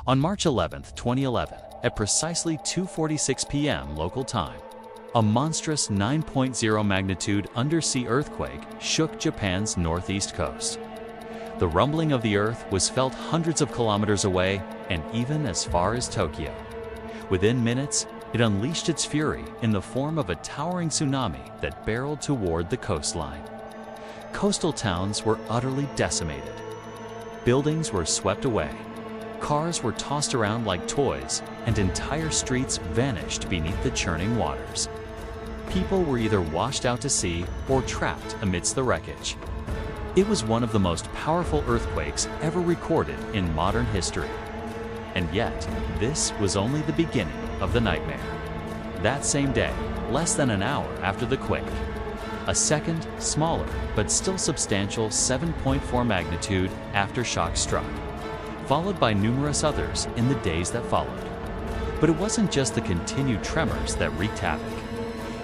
On March 11, 2011, at precisely 2:46 p.m. local time, a monstrous 9.0 magnitude undersea earthquake shook Japan's northeast coast. The rumbling of the earth was felt hundreds of kilometers away and even as far as Tokyo. Within minutes, it unleashed its fury in the form of a towering tsunami that barreled toward the coastline. Coastal towns were utterly decimated. Buildings were swept away. Cars were tossed around like toys, and entire streets vanished beneath the churning waters. People were either washed out to sea or trapped amidst the wreckage. It was one of the most powerful earthquakes ever recorded in modern history. And yet, this was only the beginning of the nightmare. That same day, less than an hour after the quake, a second, smaller, but still substantial 7.4 magnitude aftershock struck, followed by numerous others in the days that followed. But it wasn't just the continued tremors that wreaked havoc.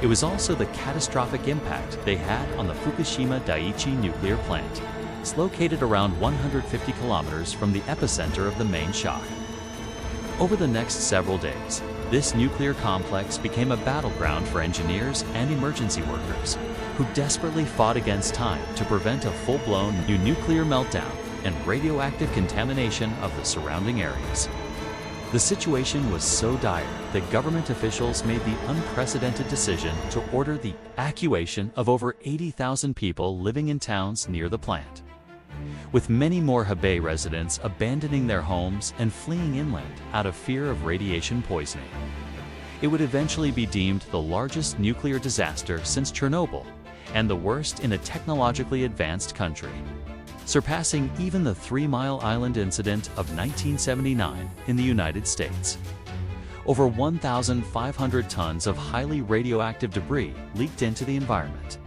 It was also the catastrophic impact they had on the Fukushima Daiichi nuclear plant. It's located around 150 kilometers from the epicenter of the main shock. Over the next several days, this nuclear complex became a battleground for engineers and emergency workers who desperately fought against time to prevent a full-blown new nuclear meltdown and radioactive contamination of the surrounding areas. The situation was so dire that government officials made the unprecedented decision to order the evacuation of over 80,000 people living in towns near the plant, with many more Hebei residents abandoning their homes and fleeing inland out of fear of radiation poisoning. It would eventually be deemed the largest nuclear disaster since Chernobyl and the worst in a technologically advanced country, surpassing even the 3 Mile Island incident of 1979 in the United States. Over 1,500 tons of highly radioactive debris leaked into the environment,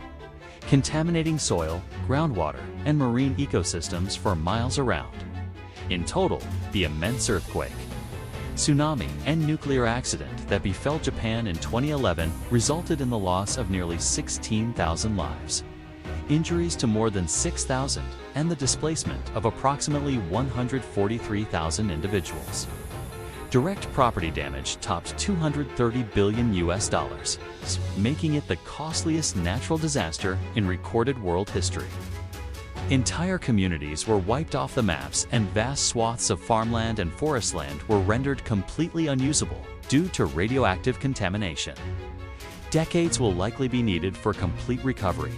contaminating soil, groundwater, and marine ecosystems for miles around. In total, the immense earthquake, tsunami, and nuclear accident that befell Japan in 2011 resulted in the loss of nearly 16,000 lives, injuries to more than 6,000, and the displacement of approximately 143,000 individuals. Direct property damage topped $230 billion, making it the costliest natural disaster in recorded world history. Entire communities were wiped off the maps, and vast swaths of farmland and forest land were rendered completely unusable due to radioactive contamination. Decades will likely be needed for complete recovery.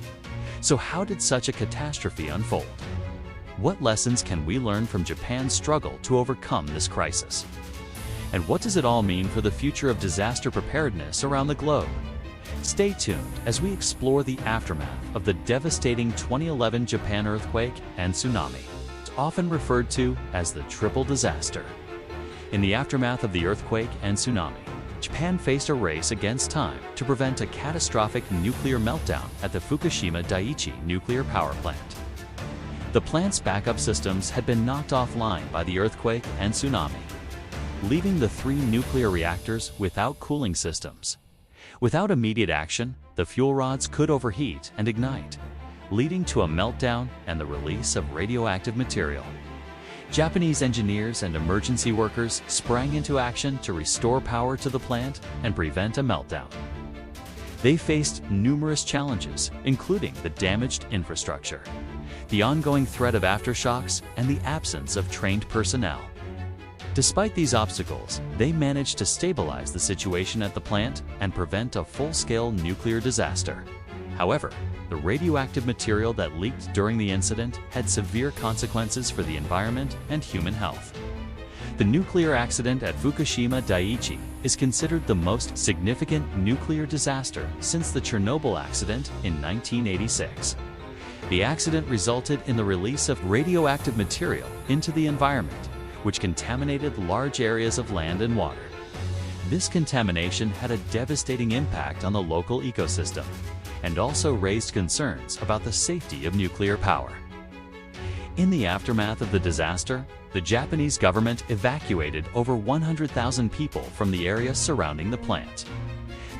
So how did such a catastrophe unfold? What lessons can we learn from Japan's struggle to overcome this crisis? And what does it all mean for the future of disaster preparedness around the globe? Stay tuned as we explore the aftermath of the devastating 2011 Japan earthquake and tsunami, often referred to as the triple disaster. In the aftermath of the earthquake and tsunami, Japan faced a race against time to prevent a catastrophic nuclear meltdown at the Fukushima Daiichi nuclear power plant. The plant's backup systems had been knocked offline by the earthquake and tsunami, leaving the 3 nuclear reactors without cooling systems. Without immediate action, the fuel rods could overheat and ignite, leading to a meltdown and the release of radioactive material. Japanese engineers and emergency workers sprang into action to restore power to the plant and prevent a meltdown. They faced numerous challenges, including the damaged infrastructure, the ongoing threat of aftershocks, and the absence of trained personnel. Despite these obstacles, they managed to stabilize the situation at the plant and prevent a full-scale nuclear disaster. However, the radioactive material that leaked during the incident had severe consequences for the environment and human health. The nuclear accident at Fukushima Daiichi is considered the most significant nuclear disaster since the Chernobyl accident in 1986. The accident resulted in the release of radioactive material into the environment, which contaminated large areas of land and water. This contamination had a devastating impact on the local ecosystem and also raised concerns about the safety of nuclear power. In the aftermath of the disaster, the Japanese government evacuated over 100,000 people from the area surrounding the plant.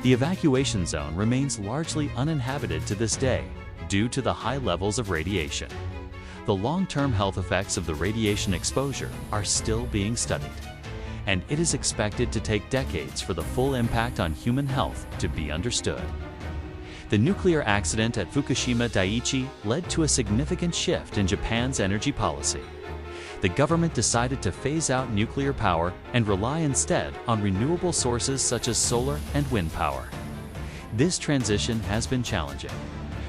The evacuation zone remains largely uninhabited to this day due to the high levels of radiation. The long-term health effects of the radiation exposure are still being studied. and it is expected to take decades for the full impact on human health to be understood. The nuclear accident at Fukushima Daiichi led to a significant shift in Japan's energy policy. The government decided to phase out nuclear power and rely instead on renewable sources such as solar and wind power. This transition has been challenging,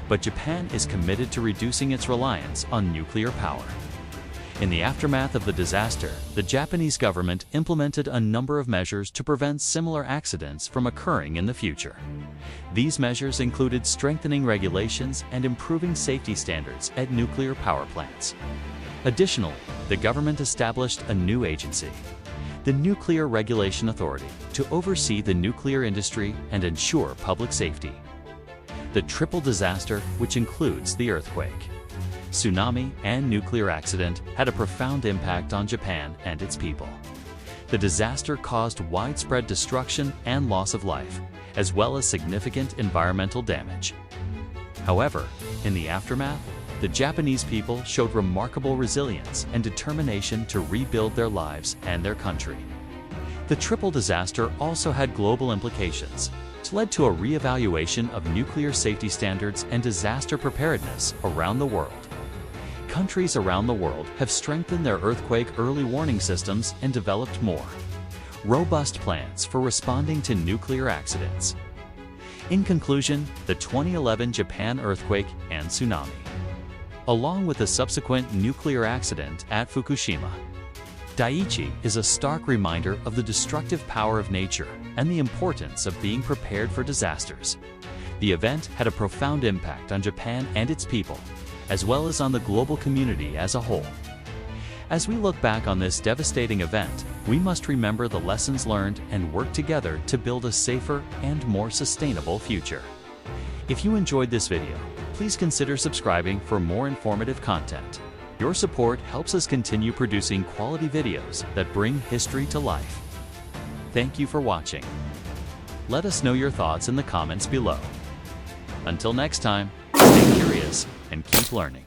but Japan is committed to reducing its reliance on nuclear power. In the aftermath of the disaster, the Japanese government implemented a number of measures to prevent similar accidents from occurring in the future. These measures included strengthening regulations and improving safety standards at nuclear power plants. Additionally, the government established a new agency, the Nuclear Regulation Authority, to oversee the nuclear industry and ensure public safety. The triple disaster, which includes the earthquake, tsunami, and nuclear accident, had a profound impact on Japan and its people. The disaster caused widespread destruction and loss of life, as well as significant environmental damage. However, in the aftermath, the Japanese people showed remarkable resilience and determination to rebuild their lives and their country. The triple disaster also had global implications, which led to a re-evaluation of nuclear safety standards and disaster preparedness around the world. Countries around the world have strengthened their earthquake early warning systems and developed more robust plans for responding to nuclear accidents. In conclusion, the 2011 Japan earthquake and tsunami, along with the subsequent nuclear accident at Fukushima Daiichi, is a stark reminder of the destructive power of nature and the importance of being prepared for disasters. The event had a profound impact on Japan and its people, as well as on the global community as a whole. As we look back on this devastating event, we must remember the lessons learned and work together to build a safer and more sustainable future. If you enjoyed this video, please consider subscribing for more informative content. Your support helps us continue producing quality videos that bring history to life. Thank you for watching. Let us know your thoughts in the comments below. Until next time, stay curious and keep learning.